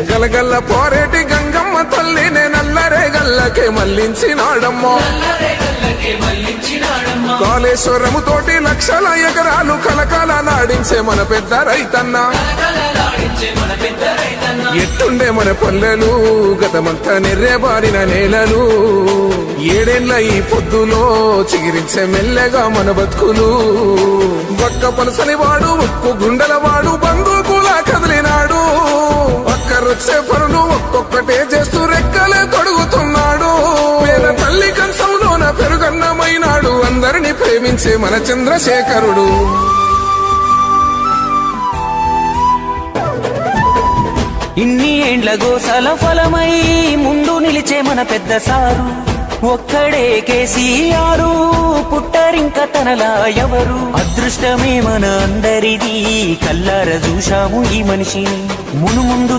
గలగల్ల పోరేటి గంగమ్మ తల్లినే నల్లరే గల్లకే మళ్లించినాడమ్మో. కాళేశ్వరము తోటి లక్షల ఎకరాలు కలకాల నాడించే మన పెద్ద రైతన్న. ఎట్టుండే మన పల్లెలు గతమంతా నెర్రెబారిన నేలలు. ఏడేళ్ల ఈ పొద్దులో చిగిరించే మెల్లగా మన బతుకులు. ఒక్క పలసని వాడు ఉక్కు గుండెల వాడు బందూకులా కదిలినాడు. ఒక్కరొచ్చే పనులు ఒక్కొక్కటే చేస్తూ రెక్కలే తొడుగుతున్నాడు. పేద తల్లి కంచంలోన పెరుగన్నమైనాడు. అందరినీ ప్రేమించే మన చంద్రశేఖరుడు. ఇన్ని ఏండ్ల గోసల ఫలమై ముందు నిలిచే మన పెద్ద సారు. ఒక్కడే కేసీఆర్, పుట్టరింక తనలా ఎవరు. అదృష్టమే మన అందరిది, కల్లార చూశాము ఈ మనిషిని. మునుముందు